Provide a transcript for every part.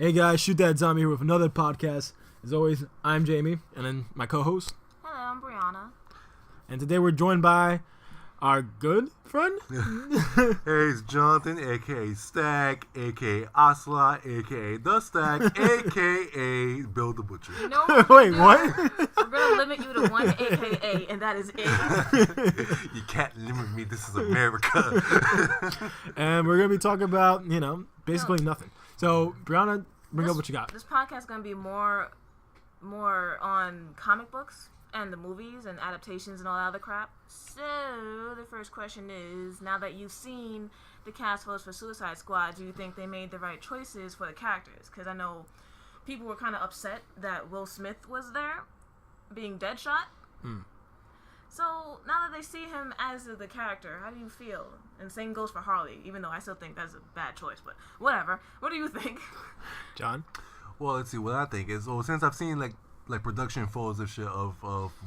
Hey guys, ShootThatZombie here with another podcast. As always, I'm Jamie, and then my co-host. Hello, I'm Brianna. And today we're joined by our good friend. Hey, it's Jonathan, aka Stack, aka Ocelot, aka The Stack, aka Bill the Butcher. You know Wait, what? We're gonna limit you to one AKA, and that is it. You can't limit me. This is America. And we're gonna be talking about, basically nothing. So, Brianna, bring up what you got. This podcast is gonna be more on comic books and the movies and adaptations and all that other crap. So the first question is: now that you've seen the cast photos for Suicide Squad, do you think they made the right choices for the characters? Because I know people were kind of upset that Will Smith was there, being Deadshot. So now that they see him as the character, how do you feel? And same goes for Harley, even though I still think that's a bad choice, but whatever. What do you think? John? Well, let's see. What I think is, since I've seen like production photos of shit of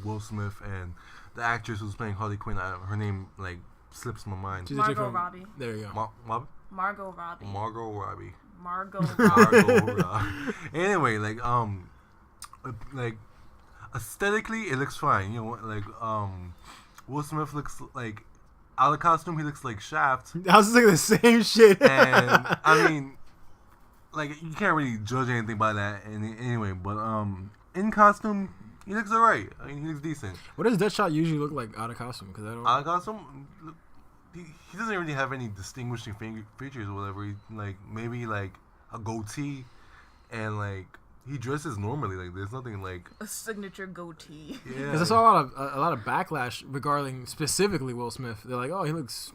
Will Smith and the actress who's playing Harley Quinn, her name like slips my mind. She's Margot Robbie. There you go. Margot Robbie. Margot Robbie. Margot Robbie. Margot Robbie. Anyway, like aesthetically, it looks fine. Will Smith looks like out of costume. He looks like Shaft. I was thinking the same shit. And I mean, like you can't really judge anything by that. Anyway, but in costume, he looks alright. I mean, he looks decent. What does Deadshot usually look like out of costume? Because I don't. Out of costume, he doesn't really have any distinguishing features or whatever. Maybe like a goatee, and like. He dresses normally, like there's nothing like a signature goatee. Yeah, because I saw a lot of backlash regarding specifically Will Smith. They're like, oh, he looks,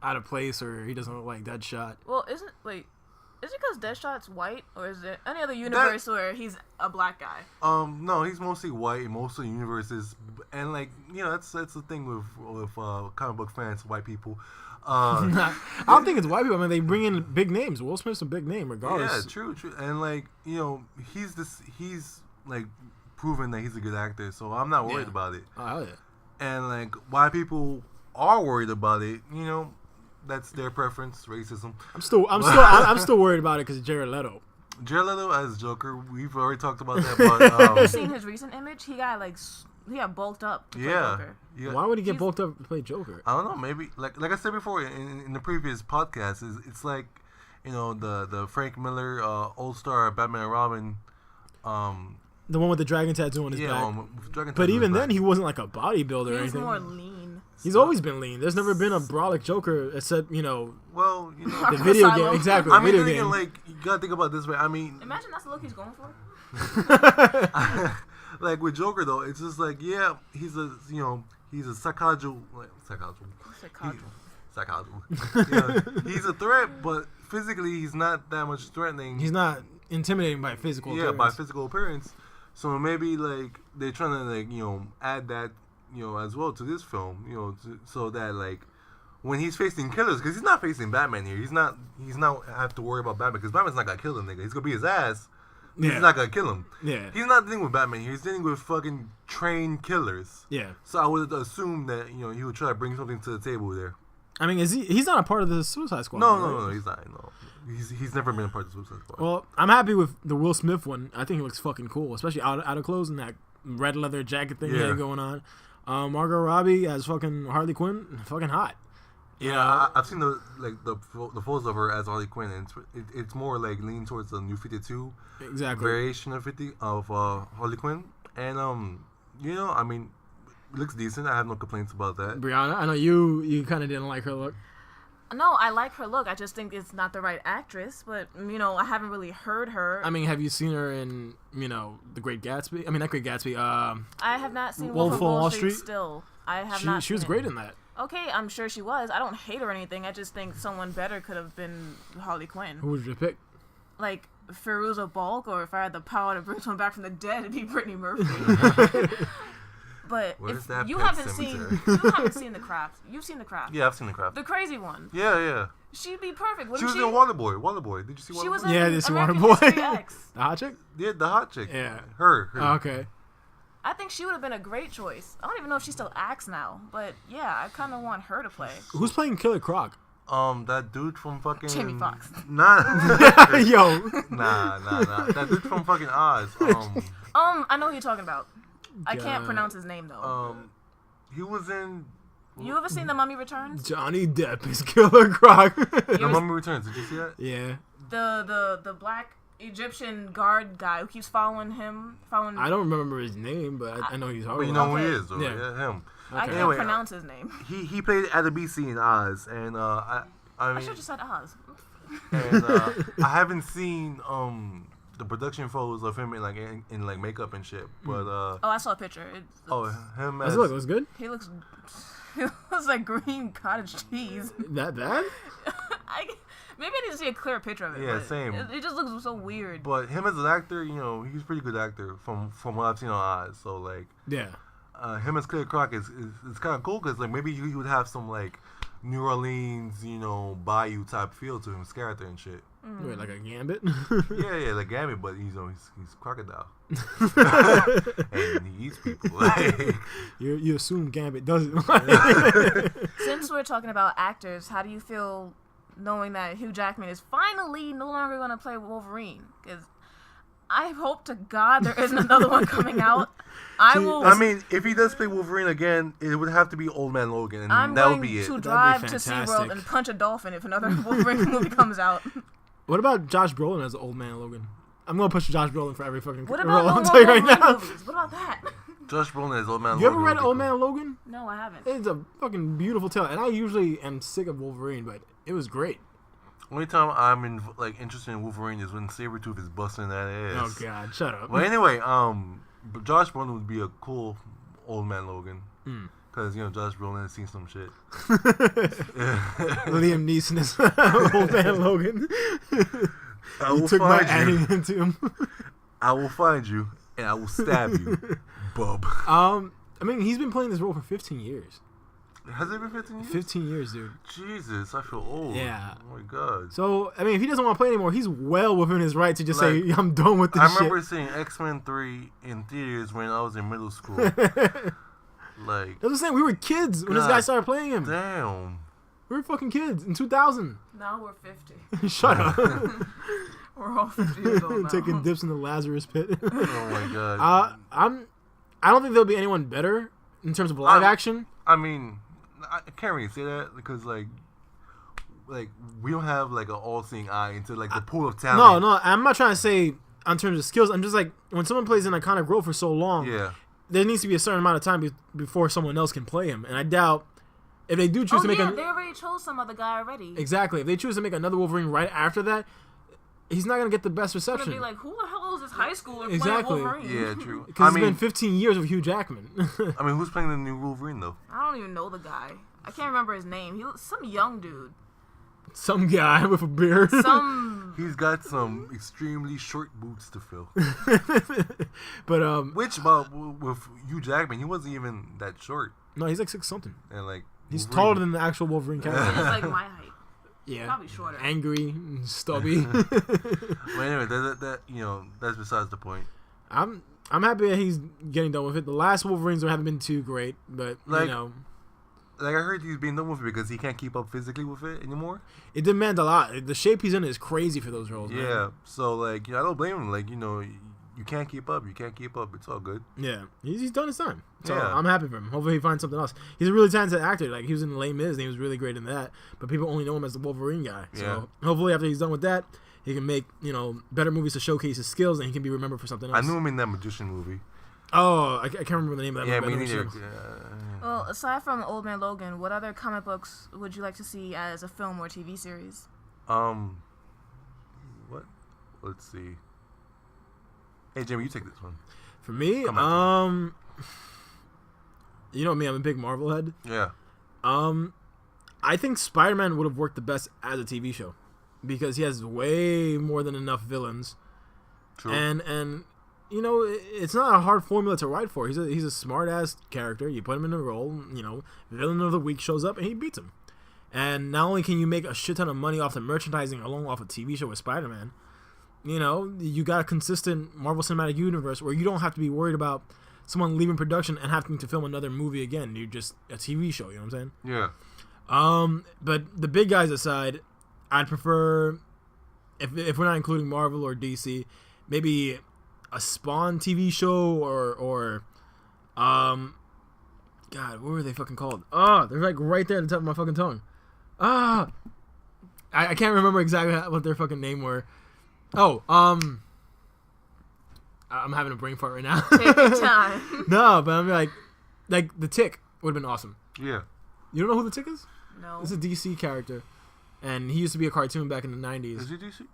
out of place, or he doesn't look like Deadshot. Well, is it because Deadshot's white, or is it any other universe where he's a black guy? No, he's mostly white in most of the universes, and that's the thing with comic book fans, white people. I don't think it's white people. I mean, they bring in big names. Will Smith's a big name, regardless. Yeah, true. And he's like proven that he's a good actor, so I'm not worried about it. Oh hell yeah! And why people are worried about it, that's their preference, racism. I'm still worried about it because Jared Leto. Jared Leto as Joker, we've already talked about that. But have you seen his recent image? He got bulked up to play Joker. Yeah. Why would he get bulked up to play Joker? I don't know. Maybe like I said before in the previous podcast, it's like the Frank Miller All-Star Batman and Robin. The one with the dragon tattoo on his back. But even then, he wasn't like a bodybuilder or anything. He's more lean. He's always been lean. There's never been a brolic Joker except Well, the video game. Exactly. I mean, video game. you gotta think about it this way. I mean, imagine that's the look he's going for. Like with Joker though, it's just like he's a psychological. He's a threat, but physically he's not that much threatening. He's not intimidating by physical appearance. Yeah, by physical appearance. So maybe they're trying to add that as well to this film, so that when he's facing killers, because he's not facing Batman here. He's not have to worry about Batman because Batman's not gonna kill the nigga. He's gonna be his ass. Yeah. He's not gonna kill him. Yeah. He's not dealing with Batman here. He's dealing with fucking trained killers. Yeah. So I would assume that he would try to bring something to the table there. I mean, he's not a part of the Suicide Squad? No, he's not. No, he's never been a part of the Suicide Squad. Well, I'm happy with the Will Smith one. I think he looks fucking cool, especially out of clothes and that red leather jacket thing he had going on. Margot Robbie as fucking Harley Quinn, fucking hot. Yeah, I've seen the photos of her as Harley Quinn, and it's more leaning towards the New 52 variation of Harley Quinn, and I mean, it looks decent. I have no complaints about that. Brianna, I know you kind of didn't like her look. No, I like her look. I just think it's not the right actress, but I haven't really heard her. I mean, have you seen her in The Great Gatsby? I mean, not Great Gatsby. I have not seen Wolf of Wall Street. Still, I have not. She was great in that. Okay, I'm sure she was. I don't hate her or anything. I just think someone better could have been Harley Quinn. Who would you pick? Like Fairuza Balk, or if I had the power to bring someone back from the dead, it'd be Brittany Murphy. But if you haven't seen The Craft. You've seen The Craft. Yeah, I've seen The Craft. The crazy one. Yeah. She'd be perfect. She was in Waterboy. Did you see Waterboy? She was I did see American Waterboy. History X. The hot chick? Yeah, the hot chick. Yeah. Her. Oh, okay. I think she would have been a great choice. I don't even know if she still acts now, but yeah, I kind of want her to play. Who's playing Killer Croc? That dude from fucking Jamie Foxx. Nah. Yo. Nah. That dude from fucking Oz. I know who you're talking about. I can't God. pronounce his name though. He was in. You ever seen The Mummy Returns? Johnny Depp is Killer Croc. The Mummy Returns. Did you see that? Yeah. The black Egyptian guard guy who keeps following him. I don't remember his name, but I know he's hard. But you know who he Okay. is, though. Yeah. Yeah, him. I can't Anyway, pronounce his name. He played Adaptations in Oz, and I I mean, should have said Oz. and I haven't seen the production photos of him in like makeup and shit, but Oh, I saw a picture. him Does as it look? Looks good. He looks like green cottage cheese. That bad? Maybe I need to see a clear picture of it. Yeah, but same. It just looks so weird. but him as an actor, you know, he's a pretty good actor from what I've seen on Oz. So like, Yeah. him as Killer Croc is kind of cool because like maybe he would have some like New Orleans, you know, bayou type feel to his character and shit. Wait, like a gambit? Yeah, like Gambit, but he's crocodile and he eats people. Like, You assume Gambit does it. Since we're talking about actors, how do you feel knowing that Hugh Jackman is finally no longer going to play Wolverine? Because I hope to God there isn't another one coming out. I mean, if he does play Wolverine again, it would have to be Old Man Logan, and I'm that would going be it. to That'd be drive to fantastic. SeaWorld and punch a dolphin if another Wolverine movie comes out. What about Josh Brolin as the old man Logan? I'm gonna push Josh Brolin for every fucking What role. about I'll no tell you more right Wolverine now. movies? What about that? Josh Brolin as Old Man You Logan. ever read would be Old cool. Man Logan? No, I haven't. It's a fucking beautiful tale, and I usually am sick of Wolverine, but it was great. Only time I'm interested in Wolverine is when Sabretooth is busting that ass. Oh God, shut up. Well, anyway, but Josh Brolin would be a cool Old Man Logan. Because, you know, Josh Brolin has seen some shit. Liam Neeson is Old Man Logan. I You will took my find adding you. into him. I will find you, and I will stab you, bub. I mean, he's been playing this role for 15 years. Has it been 15 years? 15 years, dude. Jesus, I feel old. Yeah. Oh, my God. So, I mean, if he doesn't want to play anymore, he's well within his right to just say, Like, I'm done with this I shit. remember seeing X-Men 3 in theaters when I was in middle school. Like, That's what I'm saying. We were kids when this guy God started playing him. damn. We were fucking kids in 2000. Now we're 50. Shut up. We're all 50 years old now. Taking dips in the Lazarus pit. Oh, my God. I don't think there'll be anyone better in terms of live action. I mean, I can't really say that because, like we don't have, like, an all-seeing eye into, like, the pool of talent. No, I'm not trying to say in terms of skills. I'm just like, when someone plays an iconic role for so long, Yeah. there needs to be a certain amount of time before someone else can play him. And I doubt if they do choose to make they already chose some other guy already. Exactly. If they choose to make another Wolverine right after that, he's not going to get the best It's gonna reception. be like, who the hell is this high schooler Exactly. playing Wolverine? Yeah, true. Because it's been 15 years of Hugh Jackman. I mean, who's playing the new Wolverine, though? I don't even know the guy. I can't remember his name. He looks some young dude. Some guy with a beard. He's got some extremely short boots to fill. But, Which, with Hugh Jackman, he wasn't even that short. no, he's like 6 something. And, like, He's Wolverine- taller than the actual Wolverine He's character. like my height. Yeah. Probably shorter. Angry, stubby. Well, anyway, that you know, that's besides the point. I'm happy that he's getting done with it. The last Wolverines haven't been too great, but, Like, you know. Like, I heard he's being done with it because he can't keep up physically with it anymore. It demands a lot. The shape he's in is crazy for those roles, man. Yeah, so, like, you know, I don't blame him. Like, you know, you can't keep up. You can't keep up. It's all good. Yeah, he's done his time. So Yeah. I'm happy for him. Hopefully he finds something else. He's a really talented actor. Like, he was in Les Mis and he was really great in that. But people only know him as the Wolverine guy. So Yeah. hopefully after he's done with that, he can make, you know, better movies to showcase his skills and he can be remembered for something else. I knew him in that Magician movie. Oh, I can't remember the name of that Yeah, movie. me I know neither. what it Well, aside from Old Man Logan, what other comic books would you like to see as a film or TV series? What? Let's see. Hey, Jimmy, you take this one. For me, Come on. you know me, I'm a big Marvel head. Yeah. I think Spider-Man would have worked the best as a TV show because he has way more than enough villains. True. And you know, it's not a hard formula to write for. He's a smart ass character. You put him in a role, you know, villain of the week shows up and he beats him. And not only can you make a shit ton of money off the merchandising along off a TV show with Spider-Man, you know, you got a consistent Marvel Cinematic Universe where you don't have to be worried about someone leaving production and having to film another movie again. You're just a TV show, you know what I'm saying? Yeah. But the big guys aside, I'd prefer, if we're not including Marvel or DC, maybe a Spawn TV show or God, what were they fucking called? They're like right there at the top of my fucking tongue. I can't remember exactly what their fucking name were. I'm having a brain fart right now. Take your time. No, but I'm like the Tick would have been awesome. Yeah. You don't know who the Tick is? No. It's a DC character, and he used to be a cartoon back in the '90s. Is he DC?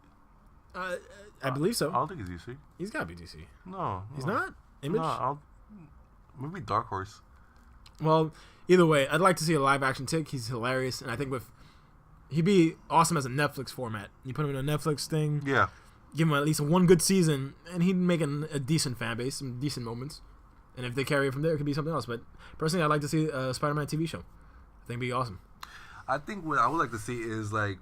I believe so. I don't think he's DC. He's got to be DC. No. He's not? Image? No, maybe Dark Horse. Well, either way, I'd like to see a live-action Tick. He's hilarious, and I think he'd be awesome as a Netflix format. You put him in a Netflix thing. Yeah. Give him at least one good season, and he'd make a decent fan base, some decent moments. And if they carry it from there, it could be something else. But personally, I'd like to see a Spider-Man TV show. I think it'd be awesome. I think what I would like to see is like,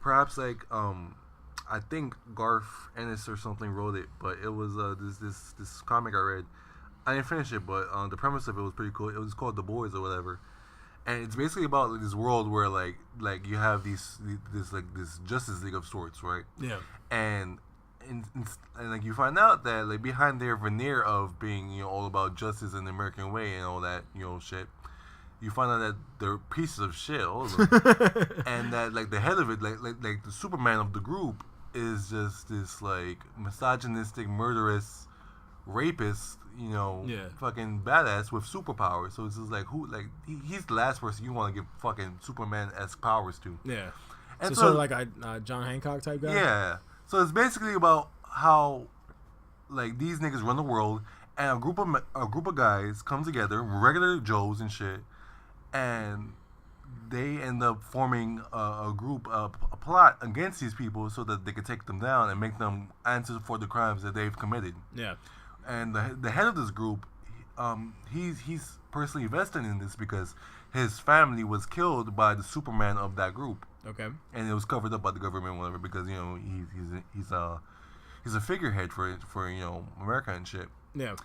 perhaps like, I think Garth Ennis or something wrote it, but it was this comic I read. I didn't finish it, but the premise of it was pretty cool. It was called The Boys or whatever, and it's basically about like, this world where like you have this Justice League of sorts, right? Yeah. And like you find out that like behind their veneer of being all about justice and the American way and all that shit, you find out that they're pieces of shit, all of them, and that like the head of it, like the Superman of the group, is just this like misogynistic, murderous, rapist, fucking badass with superpowers. So it's just like he's the last person you want to give fucking Superman-esque powers to. Yeah. And so sort of like a John Hancock type guy. Yeah. So it's basically about how like these niggas run the world, and a group of guys come together, regular Joes and shit, and they end up forming a group, a plot against these people so that they can take them down and make them answer for the crimes that they've committed. Yeah. And the head of this group, he's personally vested in this because his family was killed by the Superman of that group. Okay. And it was covered up by the government, whatever, because he's a figurehead for America and shit. Yeah.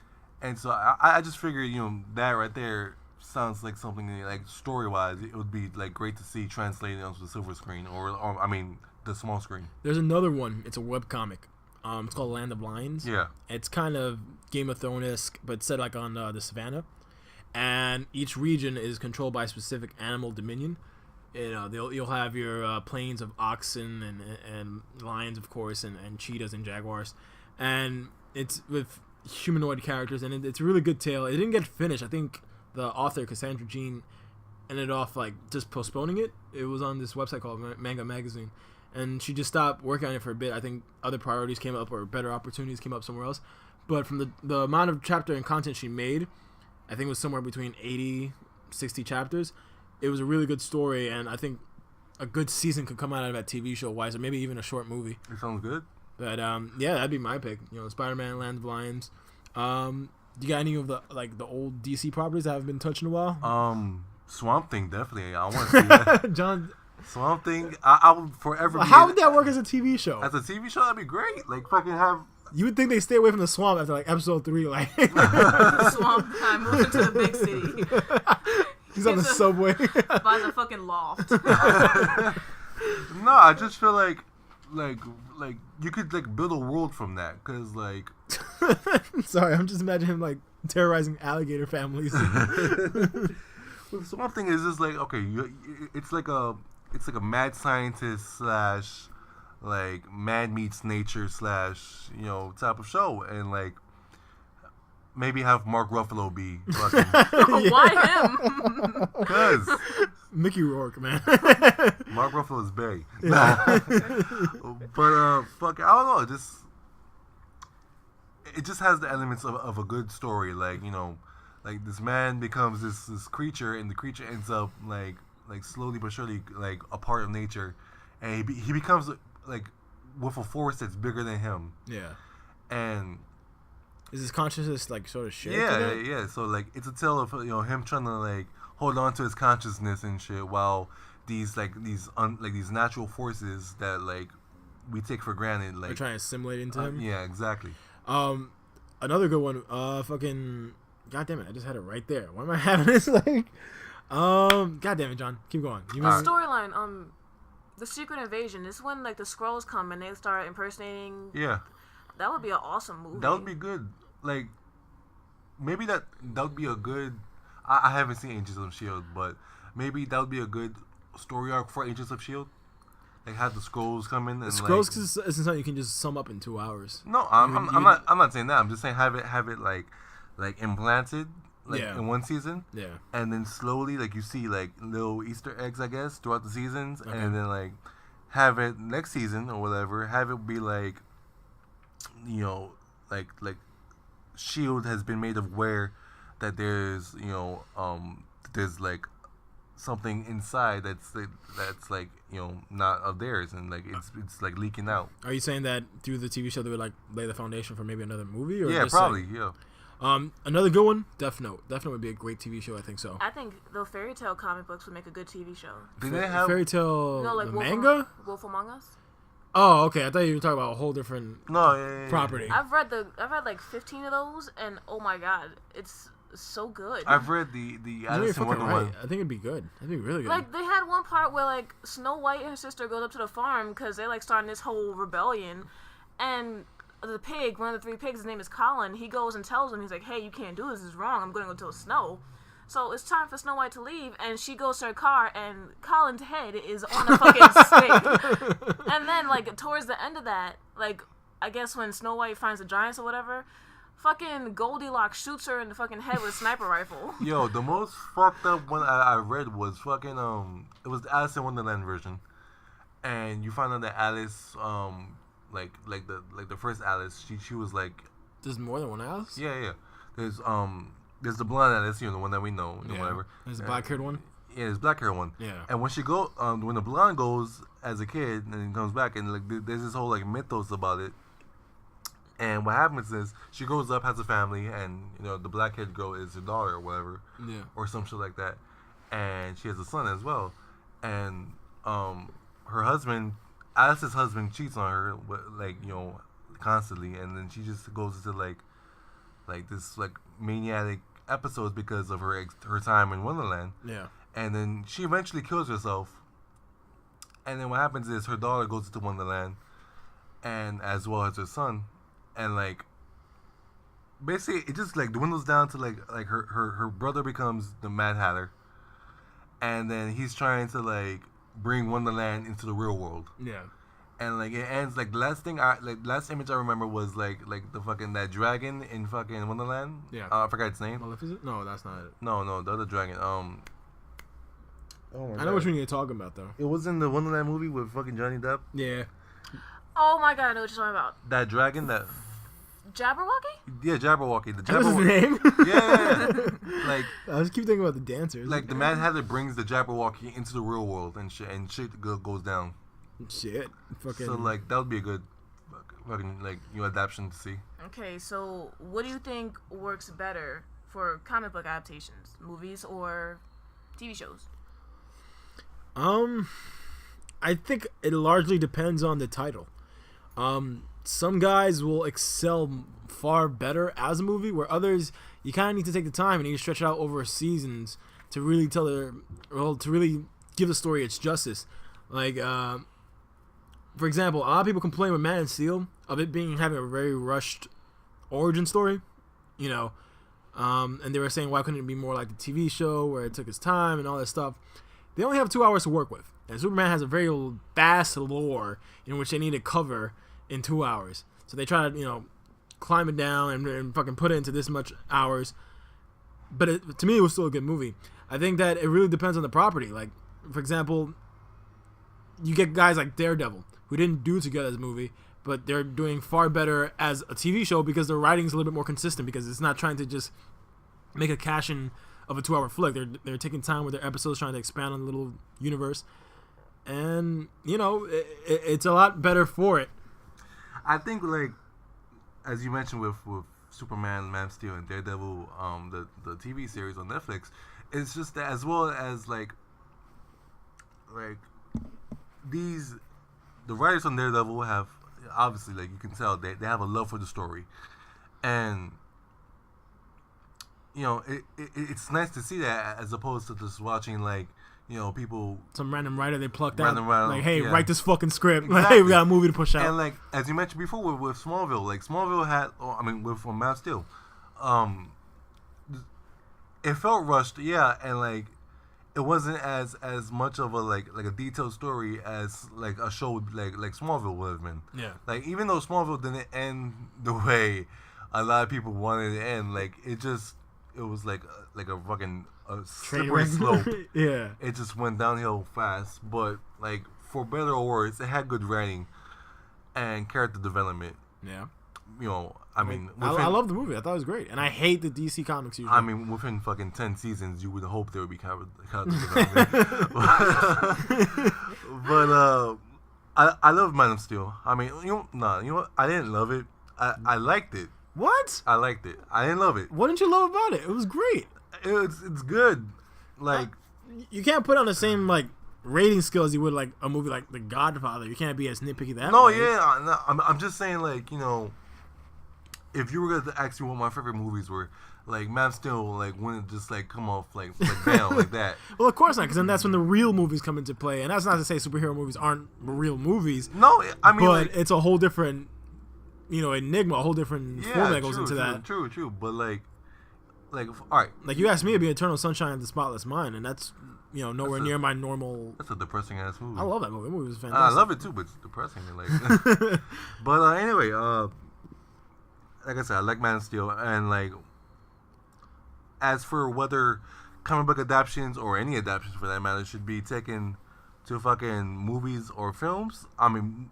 And so I just figured that right there sounds like something like story wise it would be like great to see translated onto the silver screen or I mean the small screen. There's another one. It's a webcomic. It's called Land of Lions. Yeah. It's kind of Game of Thrones-esque, but set like on the savannah, and each region is controlled by a specific animal dominion. You'll have your plains of oxen and lions, of course, and cheetahs and jaguars, and it's with humanoid characters, and it's a really good tale. It didn't get finished. I think the author Cassandra Jean ended off like just postponing it. It was on this website called Manga Magazine, and she just stopped working on it for a bit. I think other priorities came up or better opportunities came up somewhere else. But from the amount of chapter and content she made, I think it was somewhere between 80, 60 chapters. It was a really good story, and I think a good season could come out of that TV show wise, or maybe even a short movie. It sounds good. But yeah, that'd be my pick. Spider-Man, Land of Lions. Do you got any of the old DC properties that haven't been touched in a while? Swamp Thing, definitely. I want to see that. John. Swamp Thing, I would forever. How would that work as a TV show? As a TV show, that'd be great. Like fucking have. You would think they stay away from the swamp after like episode 3, like. Swamp guy moving to the big city. He's on the subway. Buys a fucking loft. No, I just feel like you could like build a world from that, cause like. Sorry, I'm just imagining him like terrorizing alligator families. Well, Swamp Thing is just like okay, it's like a mad scientist / like mad meets nature / type of show, and like maybe have Mark Ruffalo be fucking. Why him? Because Mickey Rourke, man. Mark Ruffalo's bae. Yeah. But fuck, I don't know. It just has the elements of a good story, like like this man becomes this creature, and the creature ends up like slowly but surely like a part of nature, and he becomes like with a force that's bigger than him. Yeah. And is his consciousness like sort of shit? Yeah. So like it's a tale of him trying to like hold on to his consciousness and shit, while these natural forces that like we take for granted like they're trying to assimilate into him. Yeah, exactly. Another good one. Fucking. God damn it! I just had it right there. Why am I having this like? God damn it, John. Keep going. The storyline, the Secret Invasion. This is when like the Skrulls come and they start impersonating. Yeah. That would be an awesome movie. That would be good. Like, maybe that would be a good. I haven't seen Agents of Shield, but maybe that would be a good story arc for Agents of Shield. Like, have the Skrulls come in and Skrulls isn't something you can just sum up in 2 hours. No, I'm not saying that. I'm just saying have it like implanted in one season. Yeah. And then slowly, like, you see like little Easter eggs, I guess, throughout the seasons, and then like have it next season or whatever. Have it be like, you know, like Shield has been made aware that there's there's like something inside that's like, you know, not of theirs, and like it's like leaking out. Are you saying that through the TV show they would like lay the foundation for maybe another movie? Or yeah, probably. Yeah. Another good one, Death Note. Death Note would be a great TV show. I think so. I think the fairy tale comic books would make a good TV show. Did they have fairy tale like manga? Wolf Among Us. Oh, okay. I thought you were talking about a whole different property. I've read like 15 of those, and oh my god, it's so good. I've read the Alice in Wonderland. I think it'd be good. I think it'd be really good. Like they had one part where like Snow White and her sister goes up to the farm because they're like starting this whole rebellion, and the pig, one of the 3 pigs, his name is Colin. He goes and tells him, he's like, "Hey, you can't do this. This is wrong. I'm going to go till snow." So it's time for Snow White to leave, and she goes to her car, and Colin's head is on a fucking stick. And then, like, towards the end of that, like, I guess when Snow White finds the giants or whatever, fucking Goldilocks shoots her in the fucking head with a sniper rifle. Yo, the most fucked up one I read was fucking, it was the Alice in Wonderland version. And you find out that Alice, like the first Alice, she was like... There's more than one Alice? Yeah. There's the blonde Alice, you know, the one that we know, whatever. There's the black-haired one? Yeah, there's the black-haired one. Yeah. And when when the blonde goes as a kid and then comes back, and like there's this whole like mythos about it. And what happens is she grows up, has a family, and you know the black-haired girl is her daughter or whatever, or some shit like that. And she has a son as well. And her husband, Alice's husband, cheats on her, like, you know, constantly, and then she just goes into like this like maniac episodes because of her time in Wonderland. Yeah. And then she eventually kills herself. And then what happens is her daughter goes into Wonderland, and as well as her son, and like basically it just like dwindles down to like her brother becomes the Mad Hatter, and then he's trying to like bring Wonderland into the real world. Yeah. And like it ends like the last image I remember was like the fucking that dragon in fucking Wonderland. Yeah. I forgot its name. Maleficent? No, that's not it. No, the other dragon. Oh I know which one you're talking about though. It was in the Wonderland movie with fucking Johnny Depp. Yeah. Oh my god, I know what you're talking about. That dragon that. Jabberwocky? Yeah, Jabberwocky. The That's his name? Yeah. Like I just keep thinking about the dancers. Like the Mad Hatter brings the Jabberwocky into the real world and shit goes down. Shit. Fucking. So like that would be a good fucking like adaptation to see. Okay, so what do you think works better for comic book adaptations, movies or TV shows? I think it largely depends on the title. Some guys will excel far better as a movie, where others you kind of need to take the time and you need to stretch it out over seasons to really to really give the story its justice. Like, for example, a lot of people complain with Man of Steel of it having a very rushed origin story, you know, and they were saying why couldn't it be more like the TV show where it took its time and all that stuff. They only have 2 hours to work with, and Superman has a very vast lore in which they need to cover in 2 hours. So they try to, climb it down and fucking put it into this much hours. But to me, it was still a good movie. I think that it really depends on the property. Like, for example, you get guys like Daredevil, who didn't do too good as a movie, but they're doing far better as a TV show because their writing's a little bit more consistent, because it's not trying to just make a cash-in of a 2-hour flick. They're taking time with their episodes, trying to expand on the little universe. And, it's a lot better for it. I think, like, as you mentioned with Superman, Man of Steel, and Daredevil, the TV series on Netflix, it's just that, as well as, like the writers on Daredevil have, obviously, like, you can tell, they have a love for the story. And, it's nice to see that as opposed to just watching like people. Some random writer they plucked Random out. writer, Like, hey, yeah. write this fucking script. Exactly. Like, hey, we got a movie to push out. And like as you mentioned before with Smallville, like Smallville had, with Man of Steel, it felt rushed, yeah, and like it wasn't as much of a like a detailed story as like a show like Smallville would have been. Yeah. Like even though Smallville didn't end the way a lot of people wanted it to end, like it was like a fucking slippery slope. Yeah. It just went downhill fast, but like for better or worse, it had good writing and character development. Yeah. I mean, I love the movie. I thought it was great, and I hate the DC comics usually. I mean, within fucking 10 seasons, you would hope there would be character development. But I love Man of Steel. I mean, you know what? I didn't love it. I liked it. What? I liked it. I didn't love it. What didn't you love about it? It was great. It's good. Like you can't put on the same like rating scale as you would like a movie like The Godfather. You can't be as nitpicky that no, way. yeah. I'm just saying, like, if you were going to ask me what my favorite movies were, like Man of Steel, like wouldn't just like come off like bam like that. Well, of course not, because then that's when the real movies come into play, and that's not to say superhero movies aren't real movies. No, I mean, but like, it's a whole different, enigma, a whole different format that goes into that. True. But like, all right. Like you asked me to be Eternal Sunshine of the Spotless Mind, and that's nowhere near my normal. That's a depressing ass movie. I love that movie. The movie was fantastic. I love it too, but it's depressing. Like, but anyway, like I said, I like Man of Steel, and like, as for whether comic book adaptations or any adaptations for that matter should be taken to fucking movies or films,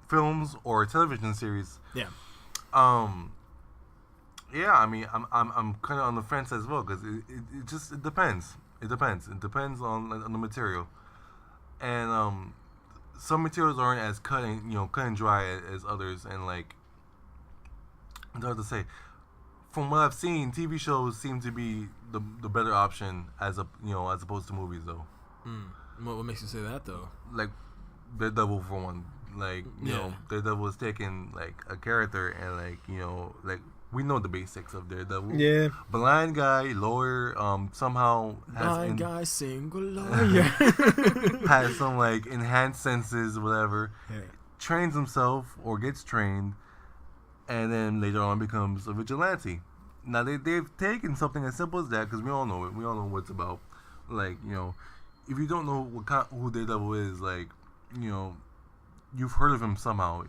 films or television series. Yeah. Yeah, I mean, I'm kind of on the fence as well because it just depends. It depends. It depends on the material, and some materials aren't as cut and dry as others, and like, it's hard to say. From what I've seen, TV shows seem to be the better option as opposed to movies though. What makes you say that though? Like Daredevil for one, like Daredevil is taking like a character and like we know the basics of Daredevil. Yeah. Blind guy, lawyer, somehow blind guy, single lawyer. has some like enhanced senses, whatever. Yeah. Trains himself or gets trained, and then later on becomes a vigilante. Now they've taken something as simple as that because we all know it. We all know what it's about. Like if you don't know who Daredevil is, like you've heard of him somehow.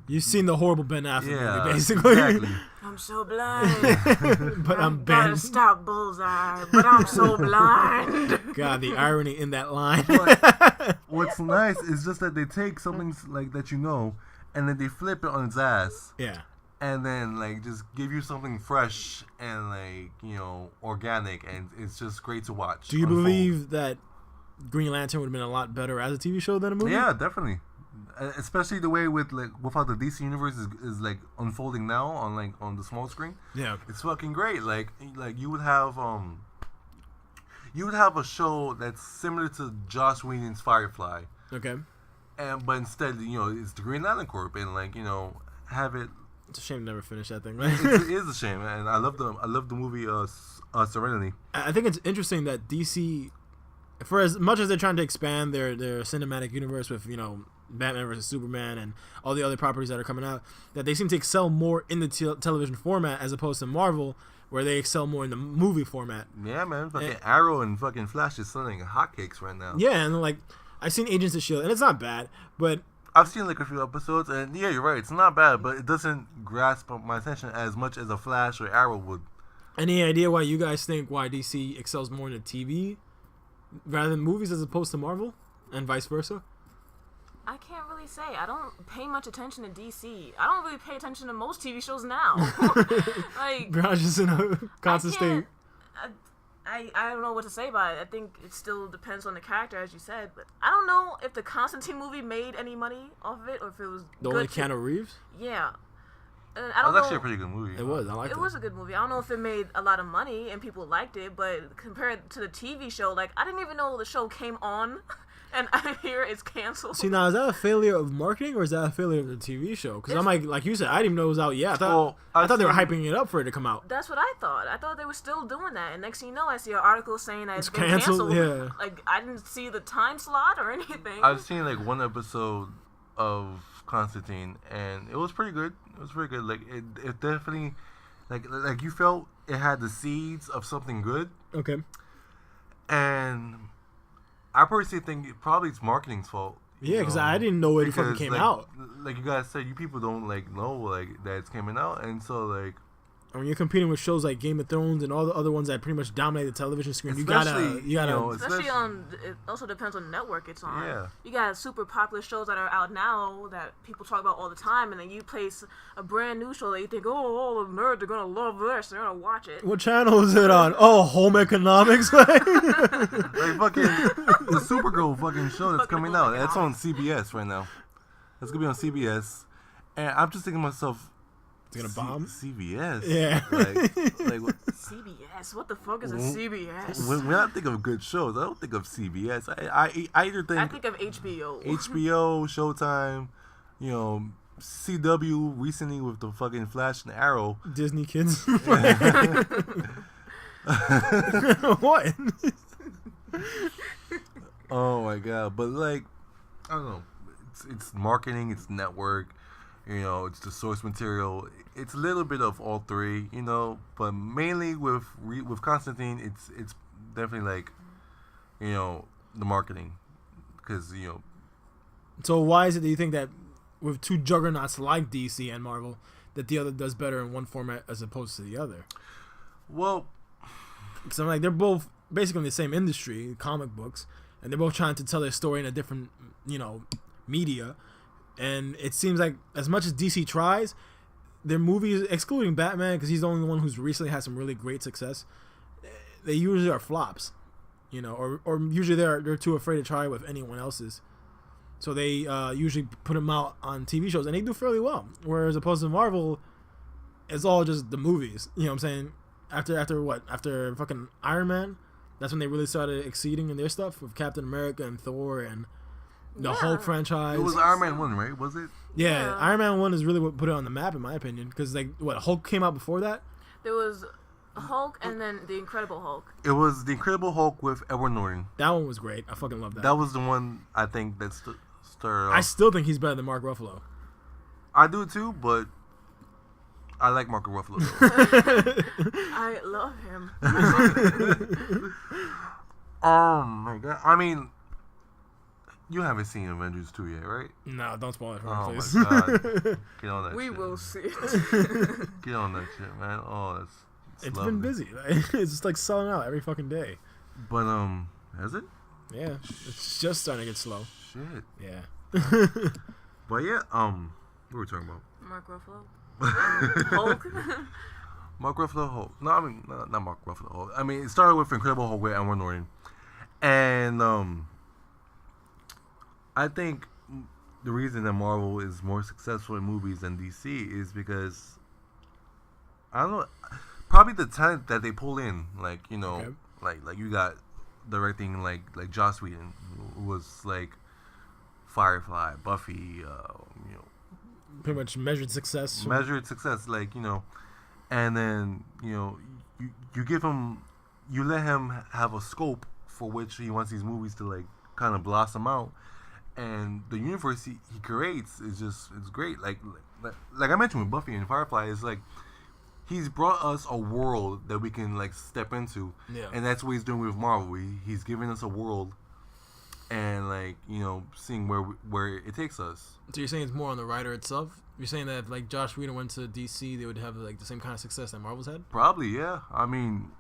You've seen the horrible Ben Affleck movie, basically. Exactly. I'm so blind. But I'm gotta Ben. stop Bullseye, but I'm so blind. God, the irony in that line. But what's nice is just that they take something like that and then they flip it on its ass. Yeah. And then like just give you something fresh and like organic, and it's just great to watch. Do you believe that Green Lantern would have been a lot better as a TV show than a movie? Yeah, definitely. Especially the way with how the DC universe is like unfolding now on the small screen. Yeah, it's fucking great. Like you would have a show that's similar to Joss Whedon's Firefly. Okay. But instead it's the Green Lantern Corp, and have it. It's a shame to never finish that thing, right? It is a shame, and I love the movie Serenity. I think it's interesting that DC, for as much as they're trying to expand their cinematic universe with Batman versus Superman and all the other properties that are coming out, that they seem to excel more in the television format as opposed to Marvel, where they excel more in the movie format. Yeah, man, fucking Arrow and fucking Flash is selling hotcakes right now. Yeah, and like I've seen Agents of S.H.I.E.L.D., and it's not bad, but I've seen like a few episodes, and yeah, you're right, it's not bad, but it doesn't grasp my attention as much as a Flash or Arrow would. Any idea why you guys think why DC excels more in the TV rather than movies as opposed to Marvel, and vice versa? I can't really say. I don't pay much attention to DC. I don't really pay attention to most TV shows now. Like, Garage is in a constant state. I don't know what to say about it. I think it still depends on the character, as you said. But I don't know if the Constantine movie made any money off of it, or if it was the only Keanu Reeves. Yeah, and I don't know. It was actually a pretty good movie. It was. I liked it. It was a good movie. I don't know if it made a lot of money and people liked it, but compared to the TV show, like I didn't even know the show came on and I hear it's canceled. See, now, is that a failure of marketing or is that a failure of the TV show? Because I'm like you said, I didn't even know it was out yet. I thought they were hyping it up for it to come out. That's what I thought. I thought they were still doing that. And next thing you know, I see an article saying that it's been canceled. canceled. Yeah. Like, I didn't see the time slot or anything. I've seen like one episode of Constantine, and it was pretty good. It was pretty good. Like it definitely, like you felt it had the seeds of something good. Okay. And I personally think probably it's marketing's fault. Yeah, because I didn't know it fucking came out. Like you guys said, you people don't know that it's coming out, and so like. When you're competing with shows like Game of Thrones and all the other ones that pretty much dominate the television screen, you gotta. Especially on. It also depends on the network it's on. Yeah. You got super popular shows that are out now that people talk about all the time, and then you place a brand new show that you think, oh, all the nerds are gonna love this, they're gonna watch it. What channel is it on? Oh, Home Economics. Like fucking the Supergirl fucking show that's coming out. That's on CBS right now. That's gonna be on CBS, and I'm just thinking to myself. Gonna bomb CBS. Yeah. Like CBS. What the fuck is a CBS? When I think of good shows, I don't think of CBS. I either think. I think of HBO. HBO, Showtime, CW recently with the fucking Flash and Arrow. Disney Kids. What? Oh my god! But like, I don't know. It's marketing. It's network. It's the source material. It's a little bit of all three, but mainly with Constantine, it's definitely like, the marketing, because So why is it that you think that with two juggernauts like DC and Marvel, that the other does better in one format as opposed to the other? Well, because I'm like they're both basically in the same industry, comic books, and they're both trying to tell their story in a different, media. And it seems like as much as DC tries, their movies, excluding Batman, because he's the only one who's recently had some really great success, they usually are flops, or usually they're too afraid to try with anyone else's. So they usually put them out on TV shows, and they do fairly well. Whereas opposed to Marvel, it's all just the movies. You know what I'm saying? After fucking Iron Man, that's when they really started exceeding in their stuff with Captain America and Thor and the Hulk franchise. It was Iron Man 1, right? Was it? Yeah, Iron Man 1 is really what put it on the map, in my opinion. Because, Hulk came out before that? There was Hulk and then The Incredible Hulk. It was The Incredible Hulk with Edward Norton. That one was great. I fucking love that. That was the one, I think, that started off. I still think he's better than Mark Ruffalo. I do, too, but I like Mark Ruffalo. I love him. Oh, my God. I mean... You haven't seen Avengers 2 yet, right? No, don't spoil it for me, please. Oh, my God. Get on that shit. We will see it. Get on that shit, man. Oh, it's lovely. been busy. It's just like selling out every fucking day. But, has it? Yeah. It's just starting to get slow. Shit. Yeah. But, yeah, what were we talking about? Mark Ruffalo. Hulk. Mark Ruffalo Hulk. No, I mean, not Mark Ruffalo Hulk. I mean, it started with Incredible Hulk with Edward Norton. And, I think the reason that Marvel is more successful in movies than DC is because I don't know, probably the talent that they pull in, like like you got directing like Joss Whedon, who was like Firefly, Buffy, pretty much measured success, and then you give him, you let him have a scope for which he wants these movies to like kind of blossom out. And the universe he creates it's great. Like I mentioned with Buffy and Firefly, it's like he's brought us a world that we can like step into. Yeah. And that's what he's doing with Marvel. He's giving us a world, and like seeing where it takes us. So you're saying it's more on the writer itself? You're saying that if like Josh Whedon went to DC, they would have like the same kind of success that Marvel's had? Probably, yeah. I mean,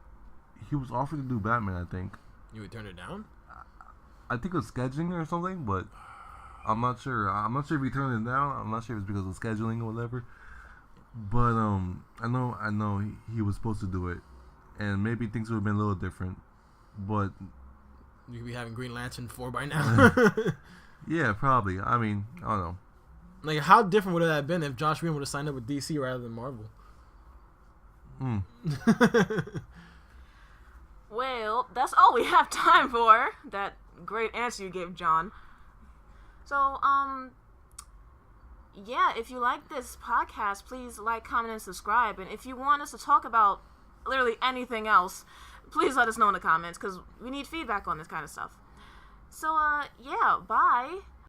he was offered to do Batman, I think. You would turn it down? I think it was scheduling or something, but I'm not sure. I'm not sure if he turned it down. I'm not sure if it's because of scheduling or whatever. But I know he was supposed to do it, and maybe things would have been a little different. But you could be having Green Lantern 4 by now. Yeah, probably. I mean, I don't know. Like, how different would it have been if Josh Whedon would have signed up with DC rather than Marvel? Well, that's all we have time for. That great answer you gave, John. So, yeah, if you like this podcast, please like, comment, and subscribe. And if you want us to talk about literally anything else, please let us know in the comments, because we need feedback on this kind of stuff. So, yeah, bye.